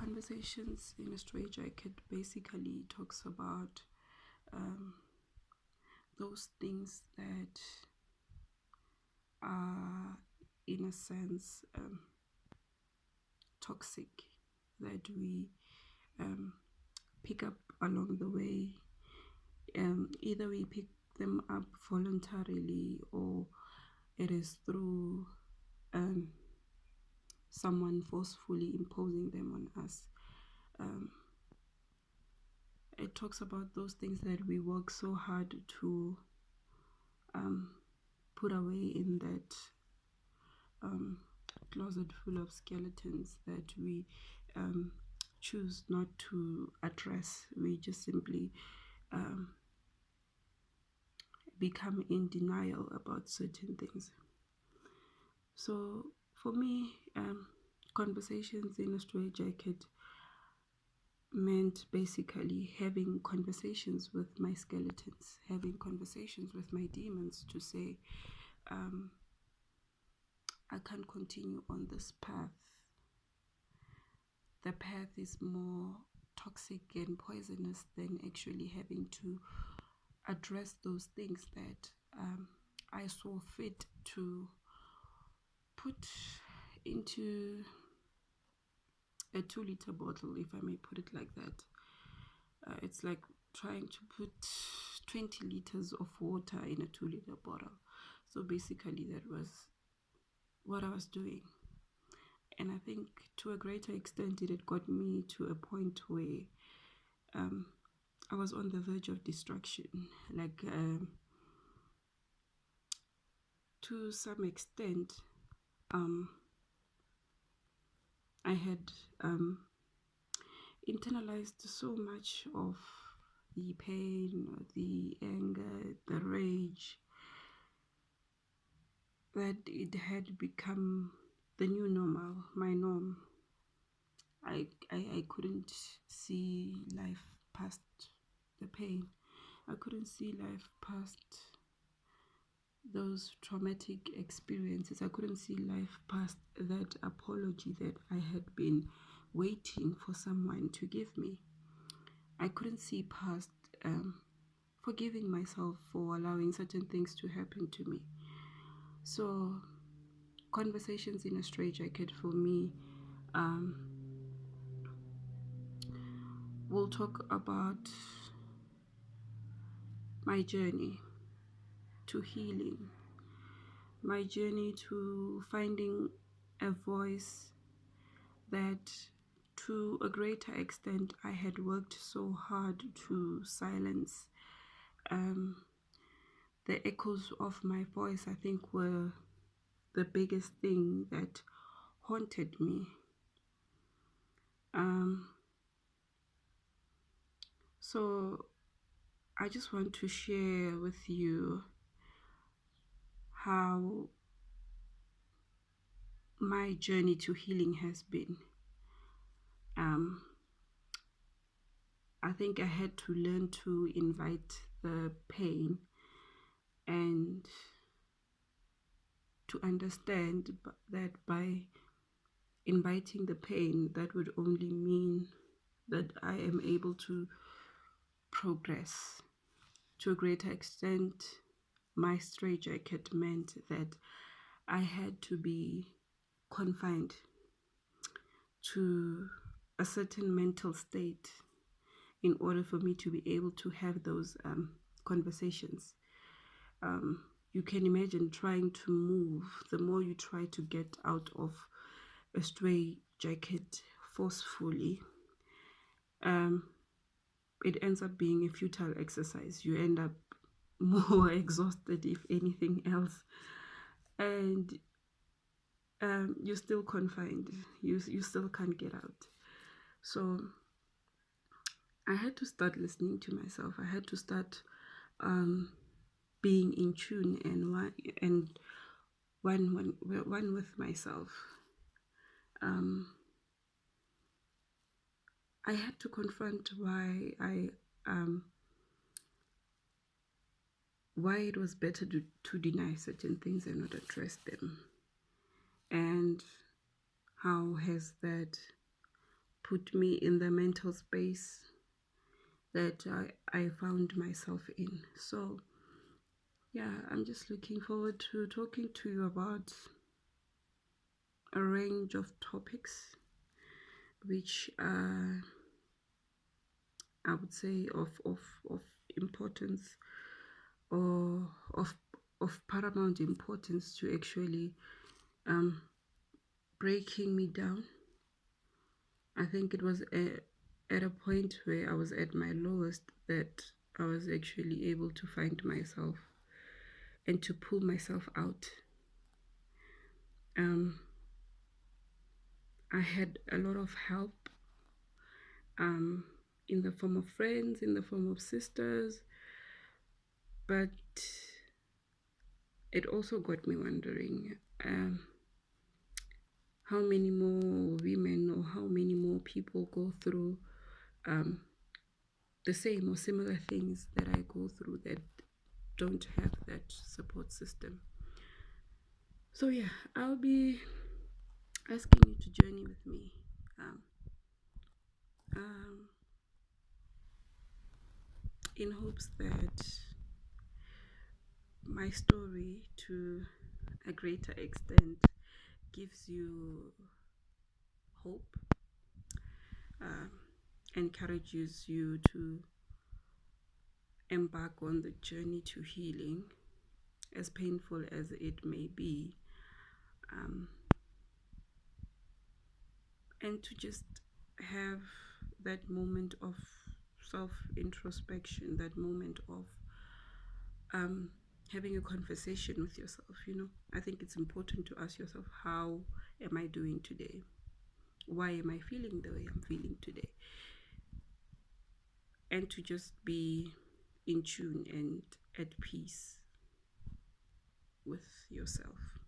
Conversations in a Straitjacket basically talks about those things that are, in a sense, toxic, that we pick up along the way. Either we pick them up voluntarily, or it is through someone forcefully imposing them on us. It talks about those things that we work so hard to put away in that closet full of skeletons that we choose not to address. We just simply become in denial about certain things. So for me, conversations in a straitjacket meant basically having conversations with my skeletons, having conversations with my demons to say, I can't continue on this path. The path is more toxic and poisonous than actually having to address those things that I saw fit to put into a 2-liter bottle, if I may put it like that. It's like trying to put 20 liters of water in a 2-liter bottle. So basically that was what I was doing. And I think to a greater extent it had got me to a point where I was on the verge of destruction. Like to some extent I had internalized so much of the pain, the anger, the rage, that it had become the new normal, my norm. I couldn't see life past the pain. I couldn't see life past those traumatic experiences. I couldn't see life past that apology that I had been waiting for someone to give me. I couldn't see past forgiving myself for allowing certain things to happen to me. So conversations in a straitjacket for me will talk about my journey to healing, my journey to finding a voice that to a greater extent I had worked so hard to silence. The echoes of my voice, I think, were the biggest thing that haunted me. So I just want to share with you how my journey to healing has been. I think I had to learn to invite the pain and to understand that by inviting the pain, that would only mean that I am able to progress. To a greater extent, my straitjacket meant that I had to be confined to a certain mental state in order for me to be able to have those conversations. You can imagine trying to move. The more you try to get out of a straitjacket forcefully, it ends up being a futile exercise. You end up more exhausted, if anything else, and you're still confined. You still can't get out. So I had to start listening to myself. I had to start being in tune and one with myself. I had to confront why it was better to deny certain things and not address them, and how has that put me in the mental space that I found myself in. So, yeah, I'm just looking forward to talking to you about a range of topics which are, I would say, of importance, or of paramount importance to actually um, breaking me down. I think it was at a point where I was at my lowest that I was actually able to find myself and to pull myself out. Um, I had a lot of help, um, in the form of friends, in the form of sisters, but it also got me wondering, how many more women or how many more people go through um, the same or similar things that I go through, that don't have that support system. So, yeah, I'll be asking you to journey with me, um, um, in hopes that my story, to a greater extent, gives you hope, um, encourages you to embark on the journey to healing, as painful as it may be, um, and to just have that moment of self introspection, that moment of um, having a conversation with yourself. I think it's important to ask yourself, how am I doing today? Why am I feeling the way I'm feeling today? And to just be in tune and at peace with yourself.